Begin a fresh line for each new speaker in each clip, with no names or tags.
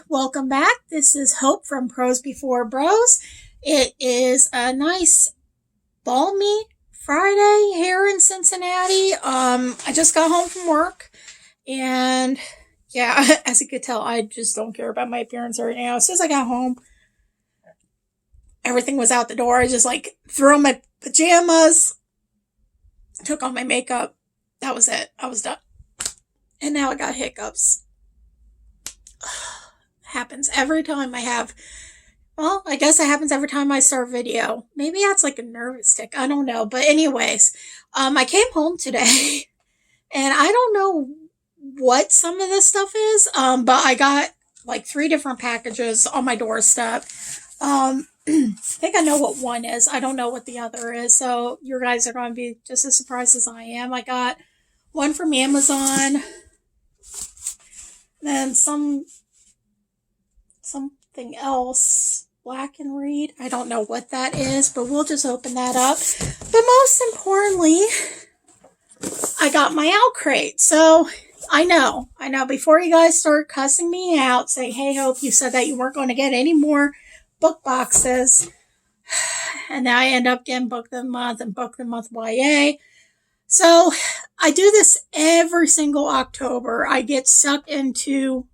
welcome back. This is Hope from Pros Before Bros. It is a nice balmy Friday here in Cincinnati. I just got home from work and yeah, as you could tell, I just don't care about my appearance right now. As soon as I got home, everything was out the door. I just threw on my pajamas, took off my makeup. That was it. I was done. And now I got hiccups. Happens every time I guess it happens every time I start a video. Maybe that's like a nervous tick. I don't know. But anyways, I came home today and I don't know what some of this stuff is. But I got like 3 different packages on my doorstep. I think I know what one is. I don't know what the other is. So you guys are going to be just as surprised as I am. I got one from Amazon. Then something else, Black and Read. I don't know what that is, but we'll just open that up. But most importantly, I got my Owlcrate. So I know, before you guys start cussing me out, saying, hey, Hope, you said that you weren't going to get any more book boxes. And now I end up getting Book of the Month and Book of the Month YA. So I do this every single October. I get sucked into,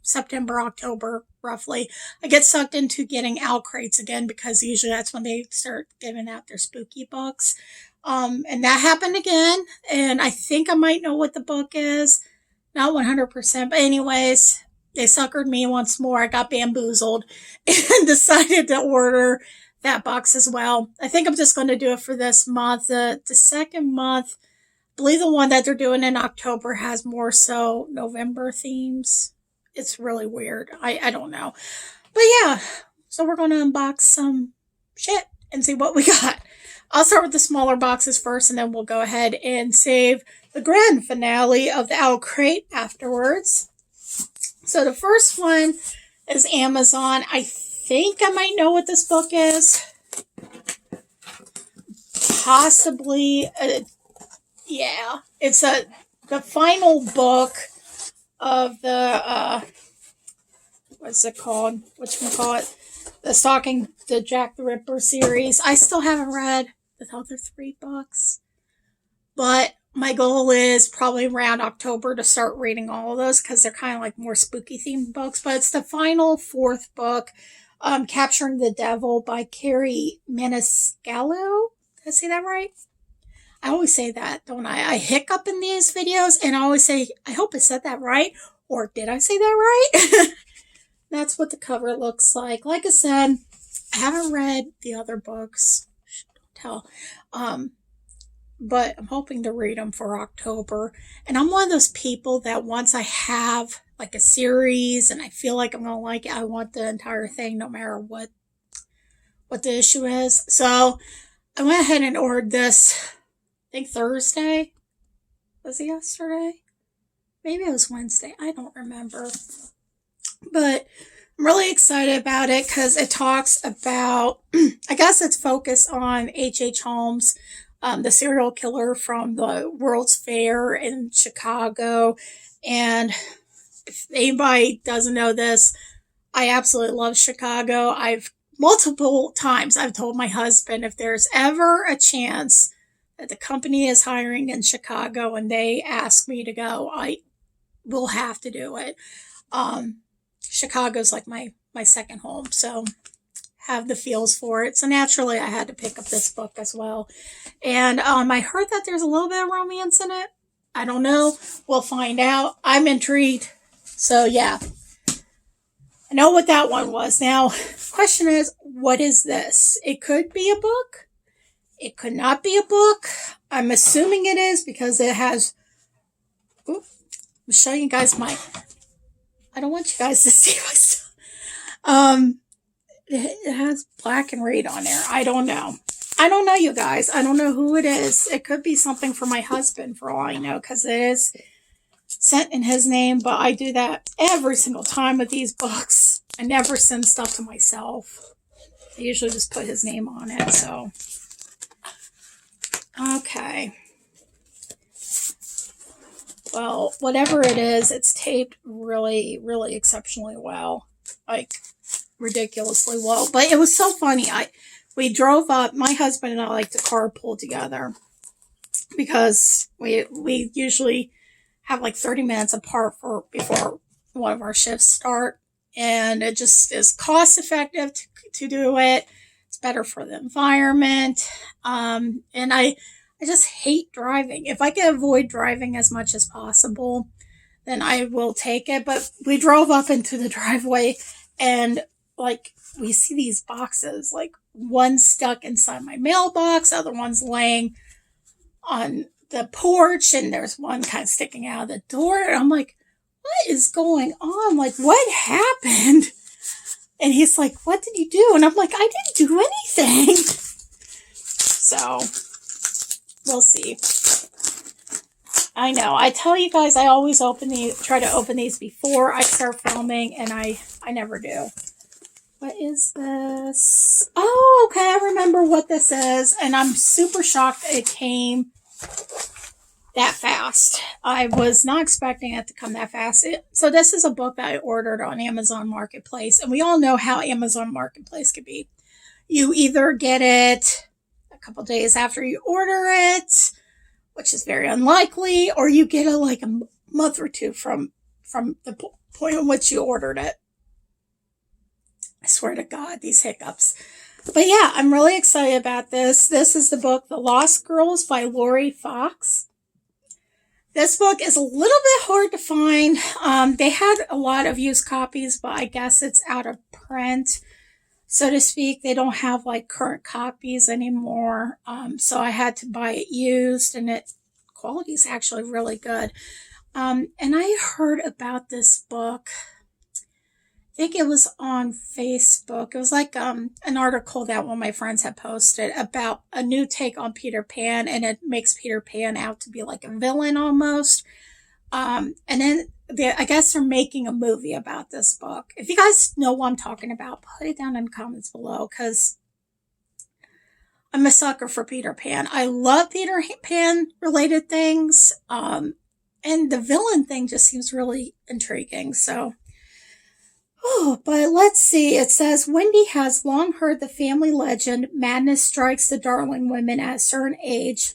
September, October, roughly. I get sucked into getting Owlcrates again because usually that's when they start giving out their spooky books. And that happened again. And I think I might know what the book is. Not 100%. But anyways, they suckered me once more. I got bamboozled and decided to order that box as well. I think I'm just going to do it for this month. The second month, I believe the one that they're doing in October has more so November themes. It's really weird. I don't know. But yeah, so we're going to unbox some shit and see what we got. I'll start with the smaller boxes first, and then we'll go ahead and save the grand finale of the Owlcrate afterwards. So the first one is Amazon. I think I might know what this book is. Possibly, yeah. It's the final book of the, what's it called? Whatchamacallit? The Jack the Ripper series. I still haven't read the other 3 books. But my goal is probably around October to start reading all of those because they're kind of like more spooky themed books. But it's the final 4th book, Capturing the Devil by Carrie Maniscalco. Did I say that right? I always say that, don't I? I hiccup in these videos and I always say, I hope I said that right. Or did I say that right? That's what the cover looks like. Like I said, I haven't read the other books. Don't tell. But I'm hoping to read them for October. And I'm one of those people that once I have like a series and I feel like I'm going to like it, I want the entire thing no matter what the issue is. So I went ahead and ordered this, I think Thursday. Was it yesterday? Maybe it was Wednesday. I don't remember. But I'm really excited about it because it talks about, I guess it's focused on H.H. Holmes, the serial killer from the World's Fair in Chicago. And if anybody doesn't know this, I absolutely love Chicago. Multiple times I've told my husband if there's ever a chance that the company is hiring in Chicago and they ask me to go, I will have to do it. Chicago's like my second home, so have the feels for it. So naturally I had to pick up this book as well. And I heard that there's a little bit of romance in it. I don't know. We'll find out. I'm intrigued. So yeah. I know what that one was. Now, question is, what is this? It could be a book. It could not be a book. I'm assuming it is because it has... Ooh, I'm showing you guys I don't want you guys to see my stuff. It has Black and Read on there. I don't know. You guys. I don't know who it is. It could be something for my husband for all I know because it is sent in his name, but I do that every single time with these books. I never send stuff to myself. I usually just put his name on it, so. Okay. Well, whatever it is, it's taped really, really exceptionally well. Like, ridiculously well. But it was so funny. We drove up, my husband and I like to carpool together because we usually have like 30 minutes apart before one of our shifts start. And it just is cost effective to do it. It's better for the environment. And I just hate driving. If I can avoid driving as much as possible, then I will take it. But we drove up into the driveway and like we see these boxes, like one stuck inside my mailbox, other one's laying on the porch, and there's one kind of sticking out of the door. And I'm like, what is going on? Like, what happened? And he's like, what did you do? And I'm like, I didn't do anything. So, we'll see. I know. I tell you guys, I always try to open these before I start filming, and I never do. What is this? Oh, okay. I remember what this is, and I'm super shocked it came that fast. I was not expecting it to come that fast. So this is a book that I ordered on Amazon Marketplace, and we all know how Amazon Marketplace can be. You either get it a couple days after you order it, which is very unlikely, or you get it like a month or two from the point in which you ordered it. I swear to God, these hiccups. But yeah, I'm really excited about this. This is the book, The Lost Girls by Lori Fox. This book is a little bit hard to find. They had a lot of used copies, but I guess it's out of print, so to speak. They don't have like current copies anymore. So I had to buy it used, and quality is actually really good. And I heard about this book. I think it was on Facebook. It was like an article that one of my friends had posted about a new take on Peter Pan, and it makes Peter Pan out to be like a villain almost. And then I guess they're making a movie about this book. If you guys know what I'm talking about, put it down in the comments below, because I'm a sucker for Peter Pan. I love Peter Pan related things. And the villain thing just seems really intriguing. So, but let's see. It says, Wendy has long heard the family legend, madness strikes the Darling women at a certain age.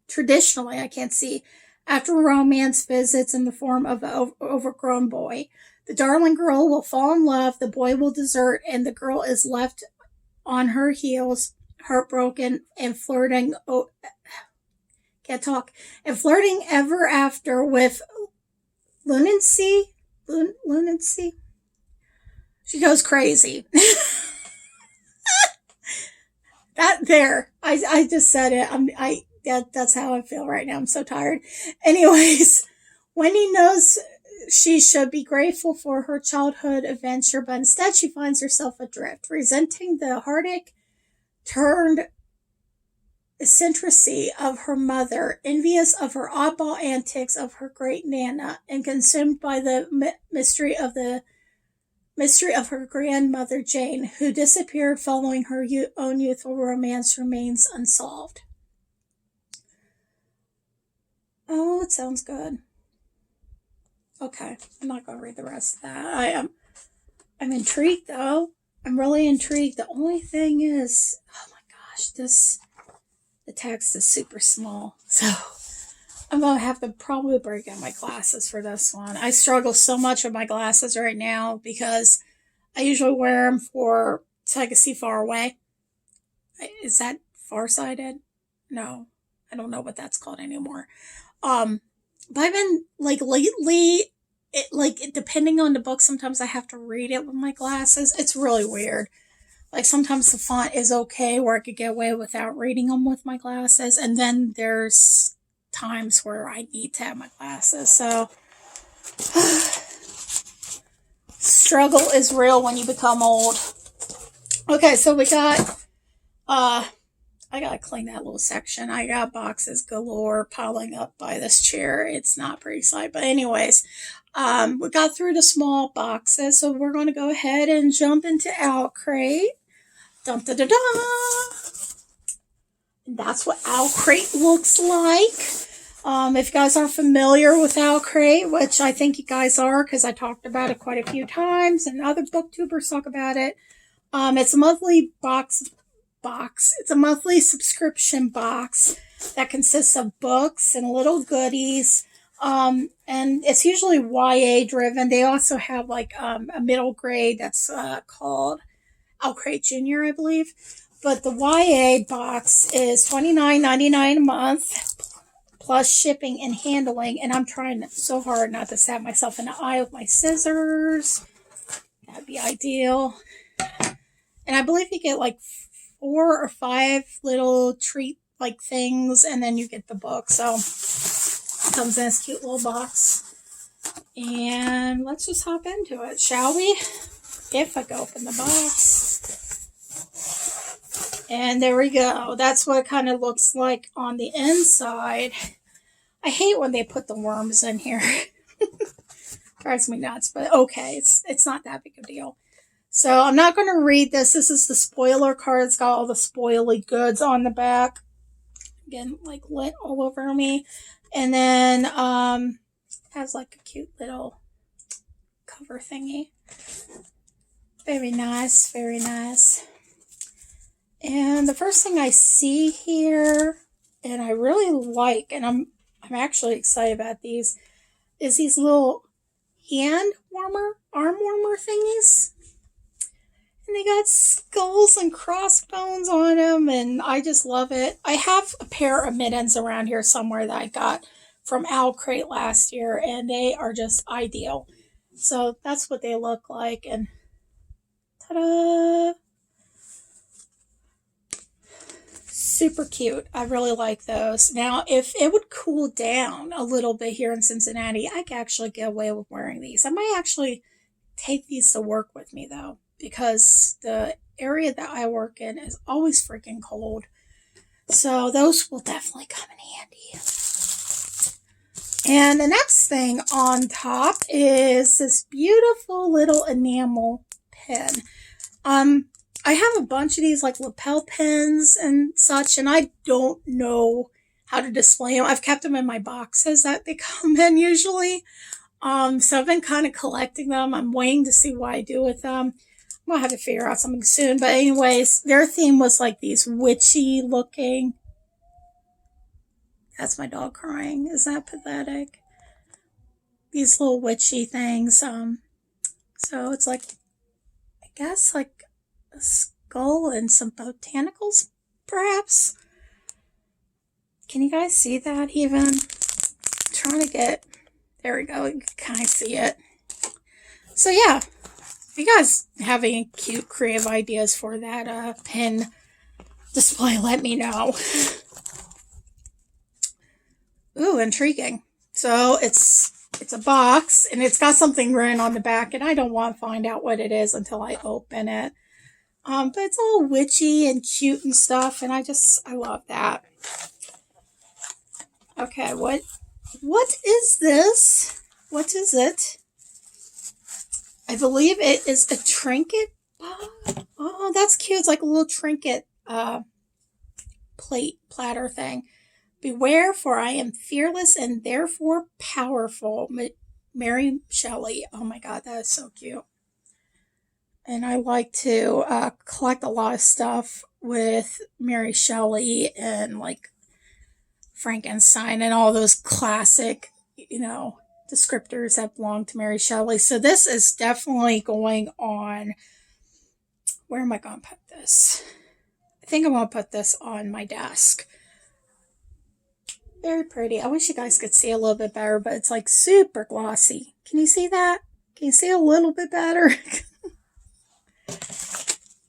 Traditionally, I can't see. After romance visits in the form of an overgrown boy. The Darling girl will fall in love, the boy will desert, and the girl is left on her heels, heartbroken, and flirting. Can't talk. And flirting ever after with lunacy. Lunacy. She goes crazy. I just said it. That's how I feel right now. I'm so tired. Anyways, Wendy knows she should be grateful for her childhood adventure, but instead she finds herself adrift, resenting the heartache turned eccentricity of her mother, envious of her oddball antics of her great Nana, and consumed by the mystery of her grandmother Jane, who disappeared following her own youthful romance, remains unsolved. Oh, it sounds good. Okay, I'm not going to read the rest of that. I'm intrigued though. I'm really intrigued. The only thing is, oh my gosh, the text is super small. So I'm going to have to probably break out my glasses for this one. I struggle so much with my glasses right now because I usually wear them so I can see far away. Is that farsighted? No, I don't know what that's called anymore. But I've been like lately, depending on the book, sometimes I have to read it with my glasses. It's really weird. Like sometimes the font is okay where I could get away without reading them with my glasses. And then there's times where I need to have my glasses. So struggle is real when you become old. Okay, so we got, I gotta clean that little section. I got boxes galore piling up by this chair. It's not pretty sight. But anyways, we got through the small boxes. So we're going to go ahead and jump into Owlcrate. Dun, da, da, da. And that's what Owlcrate looks like. If you guys aren't familiar with Owlcrate, which I think you guys are because I talked about it quite a few times and other booktubers talk about it, it's a monthly box. It's a monthly subscription box that consists of books and little goodies. And it's usually YA driven. They also have like a middle grade that's called Owlcrate Junior, I believe. But the YA box is $29.99 a month plus shipping and handling. And I'm trying so hard not to stab myself in the eye with my scissors. That'd be ideal. And I believe you get like 4 or 5 little treat like things, and then you get the book. So it comes in this cute little box. And let's just hop into it, shall we? If I go open the box. And there we go. That's what it kind of looks like on the inside. I hate when they put the worms in here. Drives me nuts, but okay, it's not that big a deal. So I'm not going to read this. This is the spoiler card. It's got all the spoily goods on the back. Again, like lit all over me. And then has like a cute little cover thingy. Very nice, very nice. And the first thing I see here, and I really like, and I'm actually excited about these, is these little arm warmer thingies. And they got skulls and crossbones on them, and I just love it. I have a pair of mittens around here somewhere that I got from Owlcrate last year, and they are just ideal. So that's what they look like, and ta-da! Super cute. I really like those. Now, if it would cool down a little bit here in Cincinnati, I could actually get away with wearing these. I might actually take these to work with me, though, because the area that I work in is always freaking cold. So those will definitely come in handy. And the next thing on top is this beautiful little enamel pen. I have a bunch of these like lapel pins and such, and I don't know how to display them. I've kept them in my boxes that they come in usually. So I've been kind of collecting them. I'm waiting to see what I do with them. I'm going to have to figure out something soon. But anyways, their theme was like these witchy looking. That's my dog crying. Is that pathetic? These little witchy things. So it's like, I guess like a skull and some botanicals, perhaps. Can you guys see that even? I'm trying to get, there we go, you can kind of see it. So yeah, if you guys have any cute creative ideas for that pin display, let me know. Ooh, intriguing. So it's a box, and it's got something written on the back, and I don't want to find out what it is until I open it. But it's all witchy and cute and stuff, and I love that. Okay, what is this? What is it? I believe it is a trinket. Oh, that's cute. It's like a little trinket platter thing. Beware, for I am fearless and therefore powerful. Mary Shelley. Oh my God, that is so cute. And I like to collect a lot of stuff with Mary Shelley and like Frankenstein and all those classic, descriptors that belong to Mary Shelley. So this is definitely going on. Where am I going to put this? I think I'm going to put this on my desk. Very pretty. I wish you guys could see a little bit better, but it's like super glossy. Can you see that? Can you see a little bit better?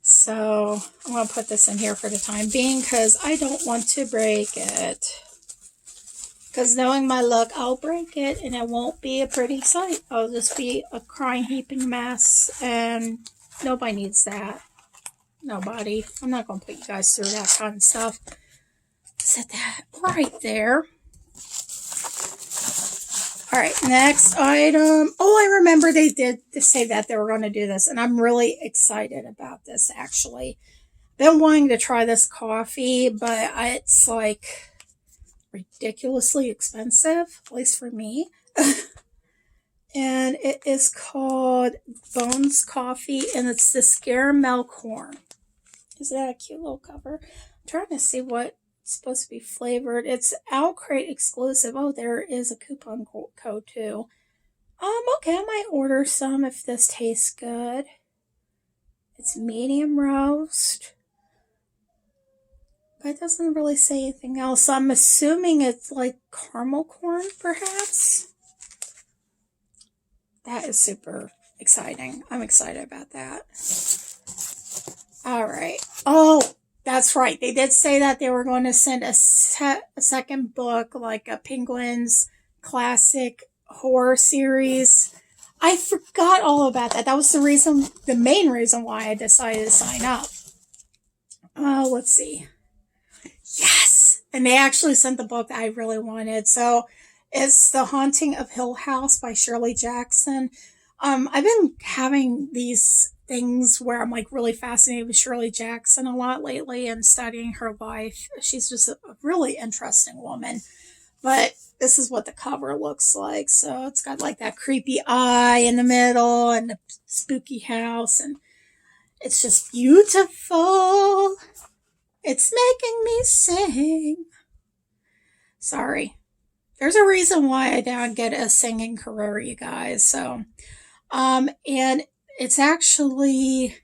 So I'm going to put this in here for the time being because I don't want to break it. Because knowing my luck, I'll break it and it won't be a pretty sight. I'll just be a crying, heaping mess, and nobody needs that. Nobody. I'm not going to put you guys through that kind of stuff. Set that right there. All right, next item. Oh, I remember they did say that they were going to do this, and I'm really excited about this, actually. Been wanting to try this coffee, but it's like ridiculously expensive, at least for me. And it is called Bones Coffee, and it's the caramel corn. Isn't that a cute little cover? I'm trying to see what it's supposed to be flavored. It's Owlcrate exclusive. Oh, there is a coupon code too. Okay, I might order some if this tastes good. It's medium roast. But it doesn't really say anything else. So I'm assuming it's like caramel corn, perhaps. That is super exciting. I'm excited about that. All right. Oh, that's right. They did say that they were going to send a second book, like a Penguins classic horror series. I forgot all about that. That was the main reason why I decided to sign up. Let's see. Yes! And they actually sent the book that I really wanted. So it's The Haunting of Hill House by Shirley Jackson. I've been having these things where I'm like really fascinated with Shirley Jackson a lot lately and studying her life. She's just a really interesting woman. But this is what the cover looks like. So it's got like that creepy eye in the middle and the spooky house, and it's just beautiful. It's making me sing. Sorry. There's a reason why I don't get a singing career, you guys. So, and it's actually,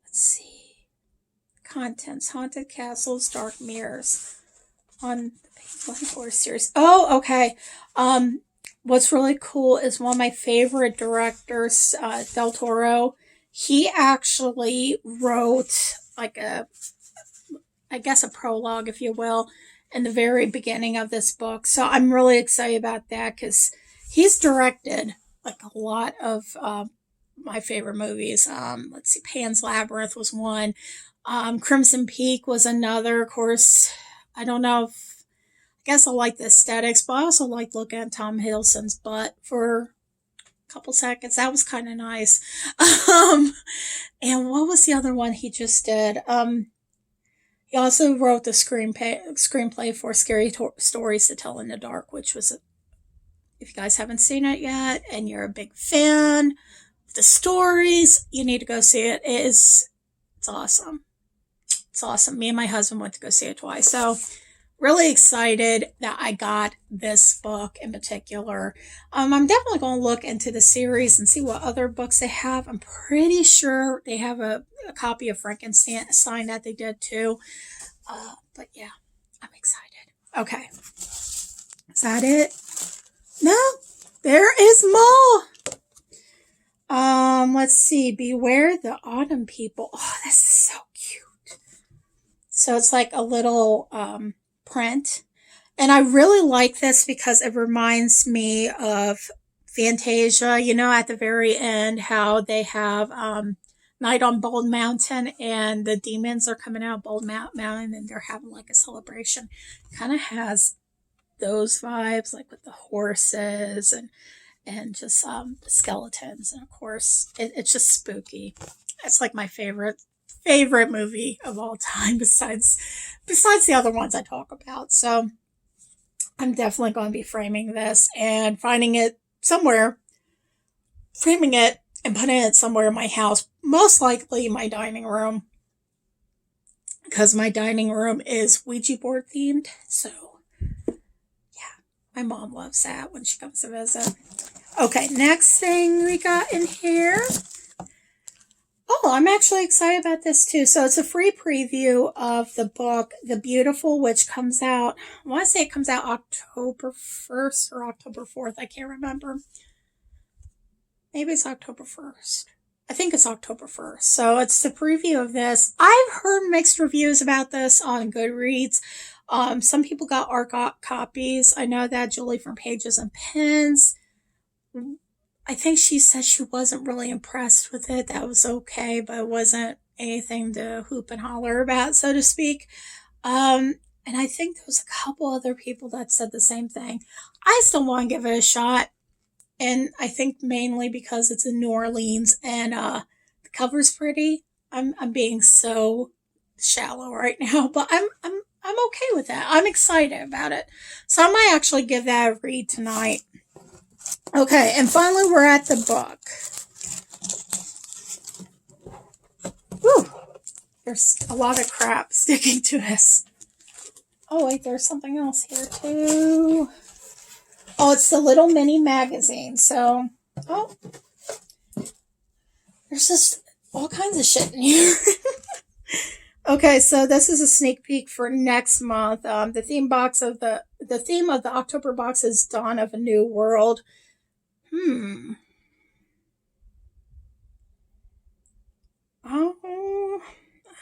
let's see, contents, haunted castles, dark mirrors on the Penguin Horror series. Oh, okay. What's really cool is one of my favorite directors, Del Toro. He actually wrote like I guess a prologue, if you will, in the very beginning of this book. So I'm really excited about that because he's directed like a lot of my favorite movies. Let's see, Pan's Labyrinth was one. Crimson Peak was another. Of course, I don't know if, I guess I like the aesthetics, but I also like looking at Tom Hiddleston's butt for a couple seconds. That was kind of nice. And what was the other one he just did? He also wrote the screenplay for Scary Stories to Tell in the Dark, which was, if you guys haven't seen it yet and you're a big fan of the stories, you need to go see it. It's awesome. It's awesome. Me and my husband went to go see it twice. So really excited that I got this book in particular. I'm definitely going to look into the series and see what other books they have. I'm pretty sure they have a copy of Frankenstein that they did too. But yeah, I'm excited. Okay. Is that it? No, there is more. Let's see. Beware the Autumn People. Oh, this is so cute. So it's like a little print. And I really like this because it reminds me of Fantasia, you know, at the very end, how they have Night on Bald Mountain and the demons are coming out of Bald Mountain and they're having like a celebration. Kind of has those vibes, like with the horses and just the skeletons. And of course, it's just spooky. It's like my favorite movie of all time besides the other ones I talk about. So I'm definitely going to be framing this and finding it somewhere, framing it and putting it somewhere in my house, most likely my dining room, because my dining room is Ouija board themed. So yeah, my mom loves that when she comes to visit. Okay, next thing we got in here. Oh, I'm actually excited about this too. So it's a free preview of the book, The Beautiful, which comes out, I want to say it comes out October 1st or October 4th. I can't remember. Maybe it's October 1st. I think it's October 1st. So it's the preview of this. I've heard mixed reviews about this on Goodreads. Some people got art copies. I know that Julie from Pages and Pens, I think she said she wasn't really impressed with it. That was okay, but it wasn't anything to hoop and holler about, so to speak. And I think there was a couple other people that said the same thing. I still want to give it a shot. And I think mainly because it's in New Orleans and the cover's pretty. I'm being so shallow right now, but I'm I'm okay with that. I'm excited about it. So I might actually give that a read tonight. Okay, and finally we're at the book. Whew, there's a lot of crap sticking to this. Oh wait, there's something else here too. Oh, it's the little mini magazine. So, oh, there's just all kinds of shit in here. Okay, so this is a sneak peek for next month. The theme of the October box is Dawn of a New World. Oh,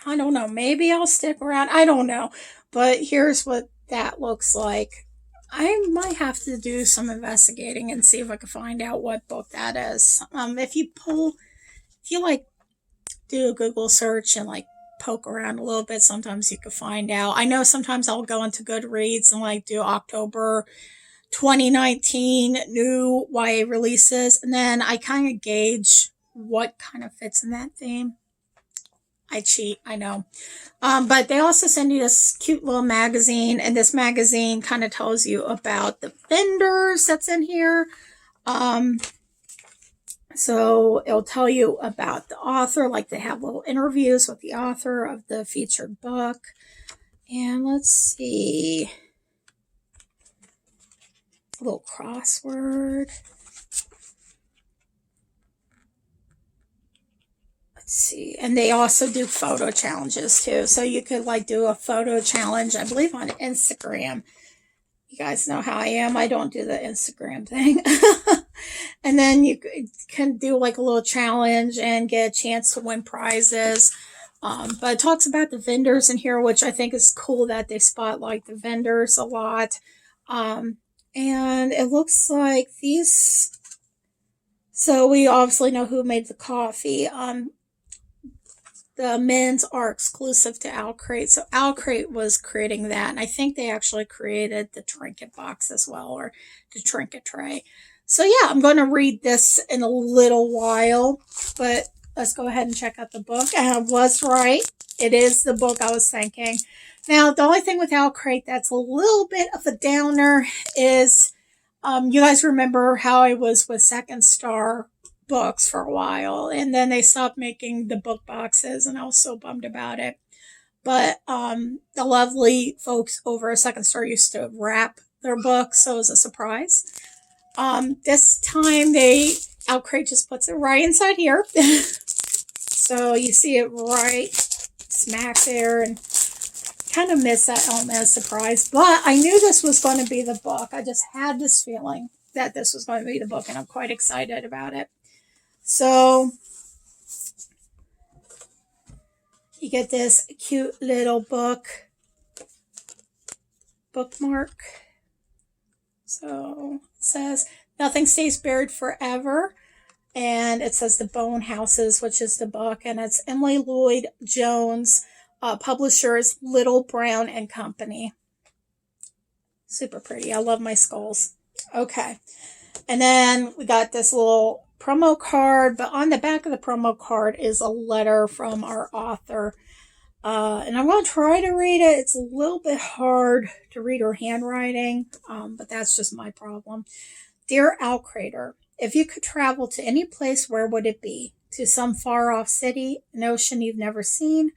I don't know. Maybe I'll stick around. I don't know. But here's what that looks like. I might have to do some investigating and see if I can find out what book that is. If you like do a Google search and like poke around a little bit, sometimes you can find out. I know sometimes I'll go into Goodreads and like do October 2019 new YA releases, and then I kind of gauge what kind of fits in that theme. I cheat, I know. But they also send you this cute little magazine, and this magazine kind of tells you about the vendors that's in here. So it'll tell you about the author, like they have little interviews with the author of the featured book. And let's see. A little crossword. Let's see. And they also do photo challenges too. So you could like do a photo challenge, I believe on Instagram. You guys know how I am. I don't do the Instagram thing. And then you can do like a little challenge and get a chance to win prizes. But it talks about the vendors in here, which I think is cool that they spotlight the vendors a lot. And it looks like these. So we obviously know who made the coffee. The men's are exclusive to Owlcrate. So Owlcrate was creating that. And I think they actually created the trinket box as well, or the trinket tray. So yeah, I'm going to read this in a little while. But let's go ahead and check out the book. And I was right. It is the book I was thinking. Now, the only thing with Owlcrate that's a little bit of a downer is, you guys remember how I was with Second Star Books for a while, and then they stopped making the book boxes, and I was so bummed about it. But the lovely folks over at Second Star used to wrap their books, so it was a surprise. This time Owlcrate just puts it right inside here. So you see it right smack there, and kind of miss that element of surprise. But I knew this was going to be the book. I just had this feeling that this was going to be the book, and I'm quite excited about it. So you get this cute little bookmark. So it says, "Nothing stays buried forever." And it says The Bone Houses, which is the book. And it's Emily Lloyd Jones, publishers Little Brown and Company. Super pretty. I love my skulls. Okay. And then we got this little promo card, but on the back of the promo card is a letter from our author. And I'm going to try to read it. It's a little bit hard to read her handwriting, but that's just my problem. "Dear Owlcrater, if you could travel to any place, where would it be? To some far-off city, an ocean you've never seen,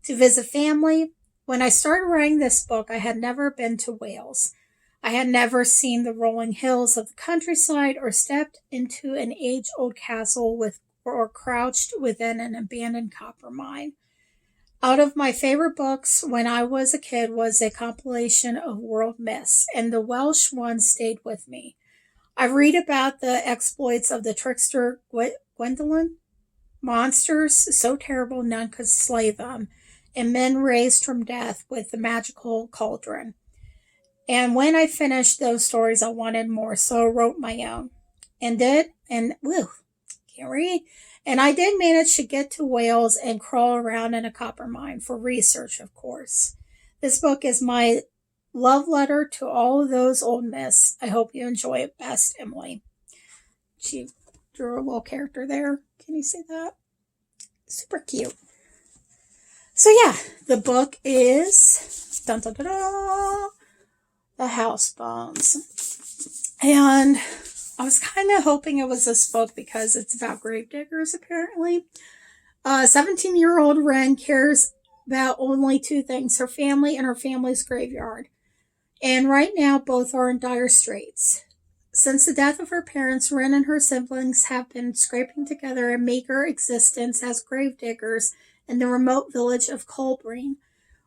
to visit family? When I started writing this book, I had never been to Wales. I had never seen the rolling hills of the countryside or stepped into an age-old castle or crouched within an abandoned copper mine. Out of my favorite books when I was a kid was a compilation of world myths, and the Welsh one stayed with me. I read about the exploits of the trickster Gwendolyn, monsters so terrible none could slay them, and men raised from death with the magical cauldron. And when I finished those stories, I wanted more, so I wrote my own. Can't read. And I did manage to get to Wales and crawl around in a copper mine for research, of course. This book is my love letter to all of those old myths. I hope you enjoy it. Best, Emily." She drew a little character there. Can you see that? Super cute. So yeah, the book is dun, dun, dun, dun, The House Bones. And I was kind of hoping it was this book because it's about gravediggers, apparently. 17-year-old Wren cares about only two things, her family and her family's graveyard. And right now, both are in dire straits. Since the death of her parents, Wren and her siblings have been scraping together a meager existence as gravediggers in the remote village of Colbreen,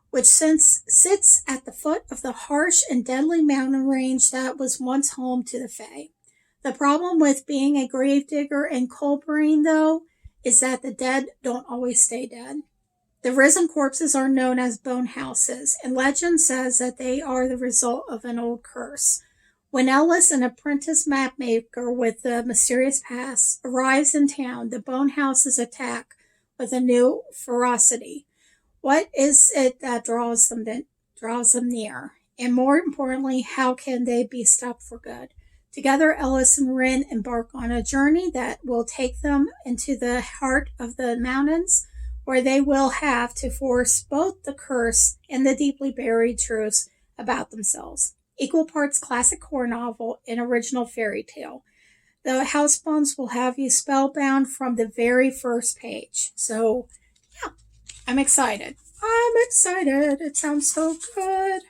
which sits at the foot of the harsh and deadly mountain range that was once home to the Fae. The problem with being a gravedigger in Colbreen, though, is that the dead don't always stay dead. The risen corpses are known as bone houses, and legend says that they are the result of an old curse. When Ellis, an apprentice mapmaker with the mysterious past, arrives in town, the bone houses attack with a new ferocity. What is it that draws them near? And more importantly, how can they be stopped for good? Together, Ellis and Wren embark on a journey that will take them into the heart of the mountains, where they will have to force both the curse and the deeply buried truths about themselves. Equal parts classic horror novel and original fairy tale. The House Bones will have you spellbound from the very first page. So, yeah, I'm excited. It sounds so good.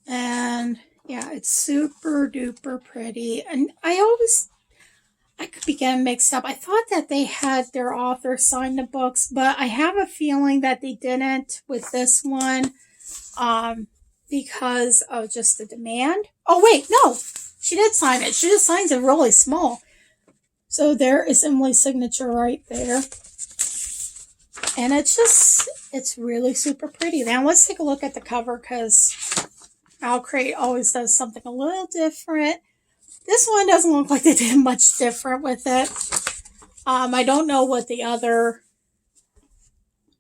And yeah, it's super duper pretty. And I could be getting mixed up. I thought that they had their author sign the books, but I have a feeling that they didn't with this one, because of just the demand. Oh wait, no, she did sign it. She just signs it really small. So there is Emily's signature right there. And it's really super pretty. Now let's take a look at the cover, because Owlcrate always does something a little different. This one doesn't look like they did much different with it. I don't know what the other,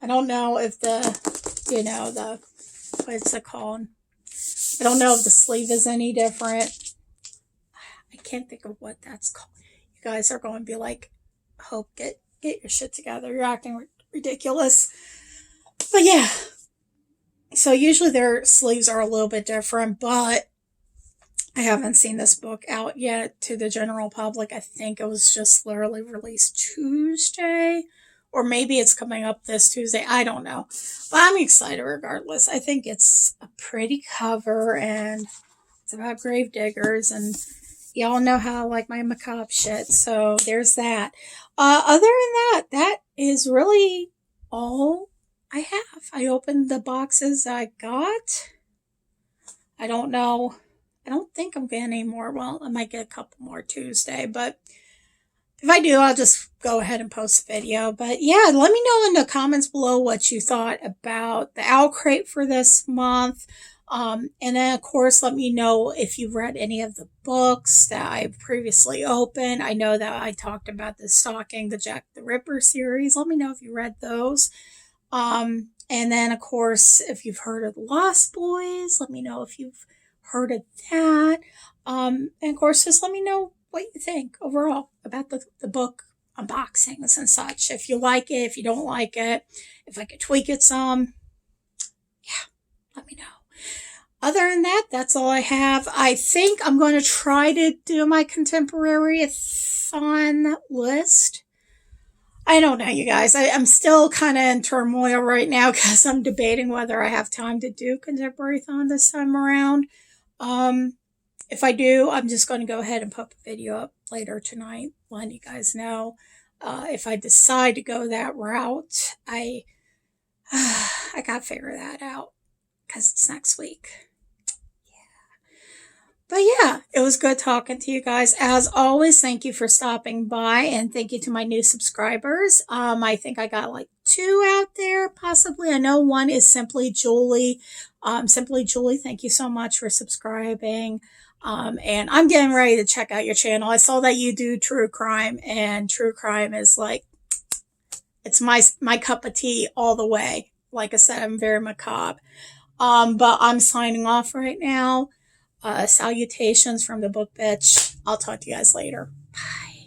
I don't know if what's it called? I don't know if the sleeve is any different. I can't think of what that's called. You guys are going to be like, Hope, get your shit together. You're acting ridiculous. But yeah. So usually their sleeves are a little bit different, but I haven't seen this book out yet to the general public. I think it was just literally released Tuesday, or maybe it's coming up this Tuesday. I don't know. But I'm excited regardless. I think it's a pretty cover, and it's about grave diggers, and y'all know how I like my macabre shit. So there's that. Other than that is really all I have. I opened the boxes I got. I don't know. I don't think I'm getting any more. Well, I might get a couple more Tuesday, but if I do, I'll just go ahead and post a video. But yeah, let me know in the comments below what you thought about the Owlcrate for this month. And then, of course, let me know if you've read any of the books that I previously opened. I know that I talked about the Stalking the Jack the Ripper series. Let me know if you read those. And then, of course, if you've heard of the Lost Boys, let me know if you've heard of that. And of course, just let me know what you think overall about the book unboxings and such. If you like it, if you don't like it, if I could tweak it some, yeah, let me know. Other than that, that's all I have. I think I'm going to try to do my contemporary-a-thon list. I don't know, you guys. I'm still kind of in turmoil right now because I'm debating whether I have time to do contemporary-a-thon this time around. If I do, I'm just going to go ahead and put a video up later tonight, letting you guys know. If I decide to go that route, I gotta figure that out because it's next week. But yeah, it was good talking to you guys. As always, thank you for stopping by, and thank you to my new subscribers. I think I got like 2 out there, possibly. I know one is Simply Julie. Simply Julie, thank you so much for subscribing. And I'm getting ready to check out your channel. I saw that you do true crime, and true crime is like, it's my cup of tea all the way. Like I said, I'm very macabre. But I'm signing off right now. Salutations from the book bitch. I'll talk to you guys later. Bye.